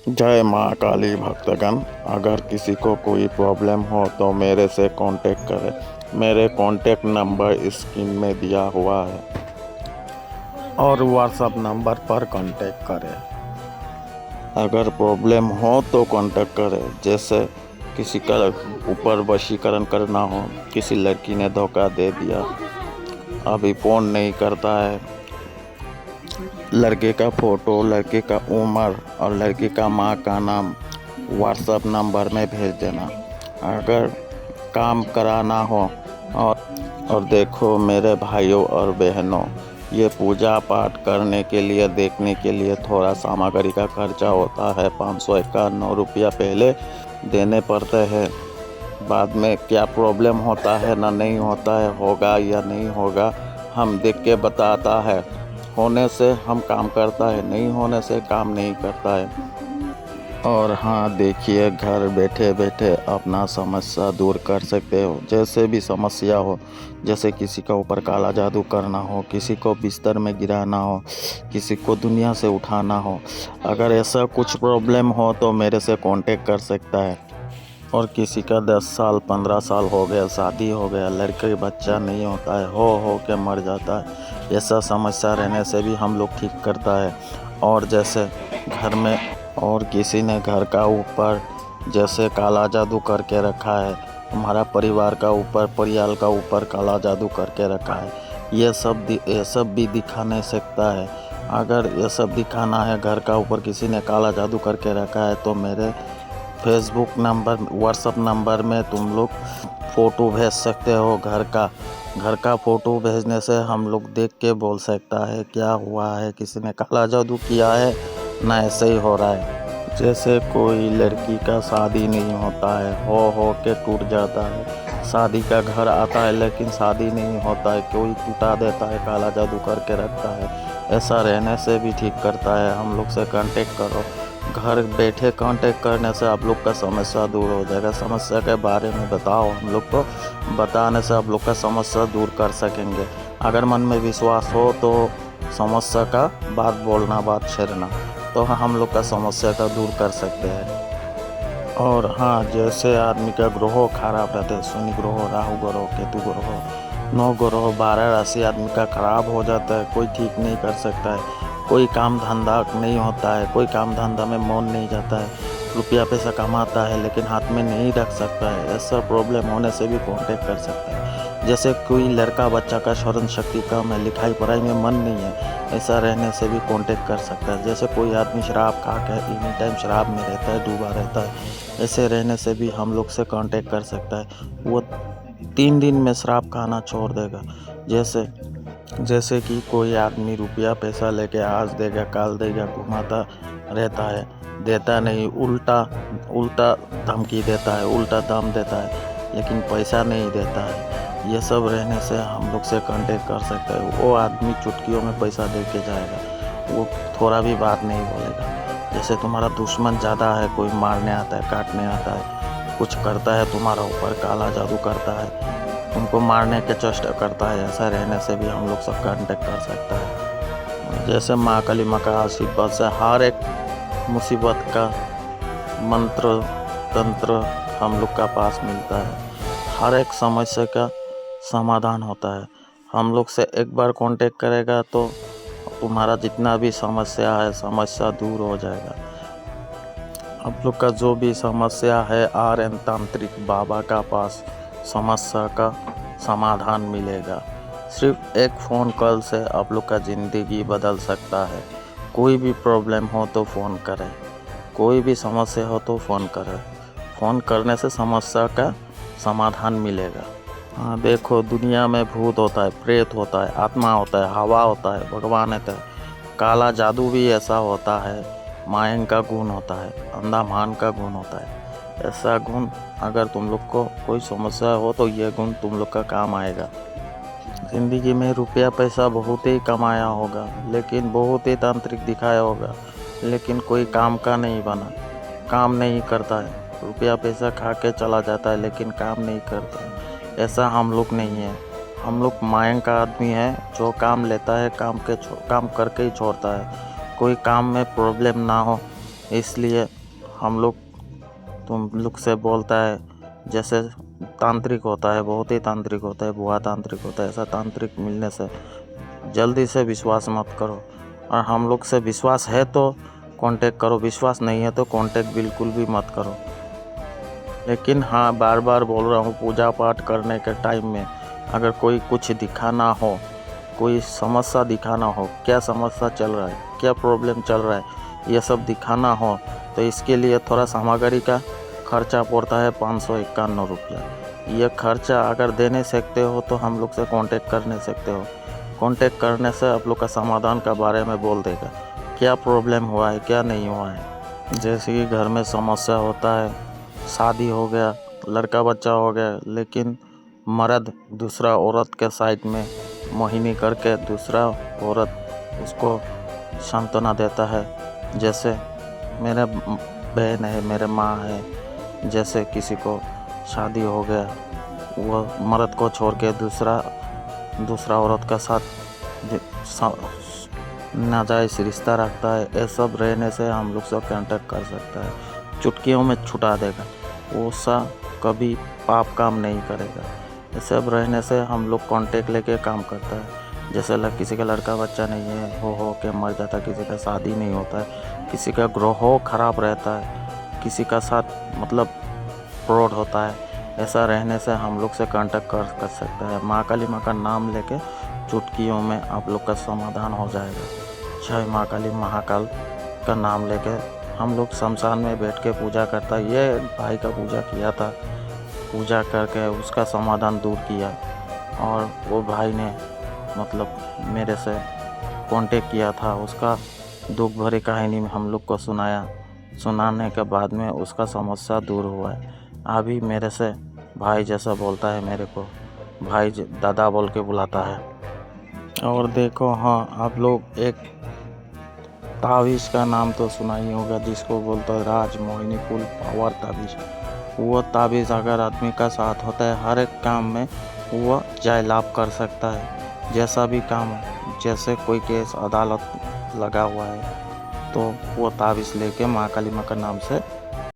जय माँ काली भक्तगण। अगर किसी को कोई प्रॉब्लम हो तो मेरे से कांटेक्ट करें। मेरे कांटेक्ट नंबर स्क्रीन में दिया हुआ है और व्हाट्सएप नंबर पर कांटेक्ट करें। अगर प्रॉब्लम हो तो कांटेक्ट करें। जैसे किसी का ऊपर वशीकरण करना हो, किसी लड़की ने धोखा दे दिया, अभी फ़ोन नहीं करता है, लड़के का फ़ोटो, लड़के का उम्र और लड़के का माँ का नाम व्हाट्सएप नंबर में भेज देना। अगर काम कराना हो और देखो मेरे भाइयों और बहनों, ये पूजा पाठ करने के लिए, देखने के लिए थोड़ा सामग्री का खर्चा होता है। 551 रुपया पहले देने पड़ते हैं। बाद में क्या प्रॉब्लम होता है ना नहीं होता है, होगा या नहीं होगा, हम देख के बताता है। होने से हम काम करता है, नहीं होने से काम नहीं करता है। और हाँ देखिए, घर बैठे बैठे अपना समस्या दूर कर सकते हो। जैसे भी समस्या हो, जैसे किसी का ऊपर काला जादू करना हो, किसी को बिस्तर में गिराना हो, किसी को दुनिया से उठाना हो, अगर ऐसा कुछ प्रॉब्लम हो तो मेरे से कांटेक्ट कर सकता है। और किसी का 10 साल 15 साल हो गया, शादी हो गया, लड़के बच्चा नहीं होता है, हो के मर जाता है, ऐसा समस्या रहने से भी हम लोग ठीक करता है। और जैसे घर में और किसी ने घर का ऊपर जैसे काला जादू करके रखा है, हमारा परिवार का ऊपर, परिवार का ऊपर काला जादू करके रखा है, ये सब भी दिखा नहीं सकता है। अगर ये सब दिखाना है, घर का ऊपर किसी ने काला जादू करके रखा है, तो मेरे फेसबुक नंबर, व्हाट्सएप नंबर में तुम लोग फ़ोटो भेज सकते हो। घर का फ़ोटो भेजने से हम लोग देख के बोल सकता है क्या हुआ है, किसी ने काला जादू किया है ना ऐसे ही हो रहा है। जैसे कोई लड़की का शादी नहीं होता है, हो के टूट जाता है, शादी का घर आता है लेकिन शादी नहीं होता है, कोई टूटा देता है, काला जादू करके रखता है, ऐसा रहने से भी ठीक करता है। हम लोग से कांटेक्ट करो। घर बैठे कांटेक्ट करने से आप लोग का समस्या दूर हो जाएगा। समस्या के बारे में बताओ, हम लोग को बताने से आप लोग का समस्या दूर कर सकेंगे। अगर मन में विश्वास हो तो समस्या का बात बोलना, बात छेड़ना, तो हम लोग का समस्या का दूर कर सकते हैं। और हाँ, जैसे आदमी का ग्रह खराब रहता है, शनि ग्रह, राहु ग्रह, केतु ग्रह, 9 ग्रह, 12 राशि आदमी का खराब हो जाता है, कोई ठीक नहीं कर सकता है, कोई काम धंधा नहीं होता है, कोई काम धंधा में मन नहीं जाता है, रुपया पैसा कमाता है लेकिन हाथ में नहीं रख सकता है, ऐसा प्रॉब्लम होने से भी कांटेक्ट कर सकता है। जैसे कोई लड़का बच्चा का स्मरण शक्ति कम है, लिखाई पढ़ाई में मन नहीं है, ऐसा रहने से भी कांटेक्ट कर सकता है। जैसे कोई आदमी शराब खा के एनी टाइम शराब में रहता है, डूबा रहता है, ऐसे रहने से भी हम लोग से कांटेक्ट कर सकता है। वो 3 दिन में शराब खाना छोड़ देगा। जैसे कि कोई आदमी रुपया पैसा लेके आज देगा काल देगा घुमाता रहता है, देता नहीं, उल्टा उल्टा धमकी देता है, उल्टा दाम देता है, लेकिन पैसा नहीं देता है। ये सब रहने से हम लोग से कांटेक्ट कर सकता है। वो आदमी चुटकियों में पैसा दे के जाएगा, वो थोड़ा भी बात नहीं बोलेगा। जैसे तुम्हारा दुश्मन ज़्यादा है, कोई मारने आता है, काटने आता है, कुछ करता है तुम्हारा ऊपर, काला जादू करता है, तुमको मारने के चेष्टा करता है, ऐसा रहने से भी हम लोग सब कांटेक्ट कर सकता है। जैसे माँ काली माँ का आशीर्वाद से हर एक मुसीबत का मंत्र तंत्र हम लोग का पास मिलता है, हर एक समस्या का समाधान होता है। हम लोग से एक बार कांटेक्ट करेगा तो तुम्हारा जितना भी समस्या है, समस्या दूर हो जाएगा। आप लोग का जो भी समस्या है, RN तांत्रिक बाबा का पास समस्या का समाधान मिलेगा। सिर्फ एक फ़ोन कॉल से आप लोग का ज़िंदगी बदल सकता है। कोई भी प्रॉब्लम हो तो फ़ोन करें, कोई भी समस्या हो तो फ़ोन करें। फ़ोन करने से समस्या का समाधान मिलेगा। हाँ देखो, दुनिया में भूत होता है, प्रेत होता है, आत्मा होता है, हवा होता है, भगवान होता है, काला जादू भी ऐसा होता है, मायन का गुण होता है, अंधामान का गुण होता है। ऐसा गुण अगर तुम लोग को कोई समस्या हो तो ये गुण तुम लोग का काम आएगा। ज़िंदगी में रुपया पैसा बहुत ही कमाया होगा, लेकिन बहुत ही तांत्रिक दिखाया होगा, लेकिन कोई काम का नहीं बना, काम नहीं करता है। रुपया पैसा खा के चला जाता है लेकिन काम नहीं करता है। ऐसा हम लोग नहीं है। हम लोग मायन का आदमी है जो काम लेता है, काम करके ही छोड़ता है। कोई काम में प्रॉब्लम ना हो इसलिए हम लोग तुम लोग से बोलता है, जैसे तांत्रिक होता है, बहुत ही तांत्रिक होता है, भुआ तांत्रिक होता है, ऐसा तांत्रिक मिलने से जल्दी से विश्वास मत करो। और हम लोग से विश्वास है तो कांटेक्ट करो, विश्वास नहीं है तो कांटेक्ट बिल्कुल भी मत करो। लेकिन हाँ, बार बार बोल रहा हूँ, पूजा पाठ करने के टाइम में अगर कोई कुछ दिखाना हो, कोई समस्या दिखाना हो, क्या समस्या चल रहा है, क्या प्रॉब्लम चल रहा है, ये सब दिखाना हो तो इसके लिए थोड़ा सामग्री का खर्चा पड़ता है 551 रुपया। ये खर्चा अगर देने सकते हो तो हम लोग से कांटेक्ट करने सकते हो। कांटेक्ट करने से आप लोग का समाधान का बारे में बोल देगा, क्या प्रॉब्लम हुआ है, क्या नहीं हुआ है। जैसे कि घर में समस्या होता है, शादी हो गया, लड़का बच्चा हो गया, लेकिन मर्द दूसरा औरत के साइड में मोहिनी करके दूसरा औरत उसको सांत्वना देता है। जैसे मेरे बहन है, मेरे माँ है, जैसे किसी को शादी हो गया, वह मर्द को छोड़ के दूसरा औरत के साथ नाजायज़ रिश्ता रखता है, ये सब रहने से हम लोग से कांटेक्ट कर सकता है, चुटकियों में छुटा देगा, वो सा कभी पाप काम नहीं करेगा। ये सब रहने से हम लोग कांटेक्ट लेके काम करता है। जैसे किसी का लड़का बच्चा नहीं है, हो के मर जाता है, किसी का शादी नहीं होता है, किसी का ग्रह खराब रहता है, किसी का साथ मतलब फ्रॉड होता है, ऐसा रहने से हम लोग से कांटेक्ट कर सकता है। माँ काली माँ का नाम लेके चुटकियों में आप लोग का समाधान हो जाएगा। जय माँ काली महाकाल का नाम लेके हम लोग शमशान में बैठ के पूजा करता है। ये भाई का पूजा किया था, पूजा करके उसका समाधान दूर किया, और वो भाई ने मतलब मेरे से कांटेक्ट किया था, उसका दुख भरी कहानी में हम लोग को सुनाया। सुनाने के बाद में उसका समस्या दूर हुआ है। अभी मेरे से भाई जैसा बोलता है, मेरे को भाई दादा बोल के बुलाता है। और देखो, हाँ, आप लोग एक तावीज़ का नाम तो सुना ही होगा, जिसको बोलते हैं राज मोहिनी फुल पावर तावीज़। वो तावीज़ अगर आदमी का साथ होता है, हर एक काम में वो जय लाभ कर सकता है। जैसा भी काम है, जैसे कोई केस अदालत लगा हुआ है तो वो तावीज़ लेके माँ काली माँ का नाम से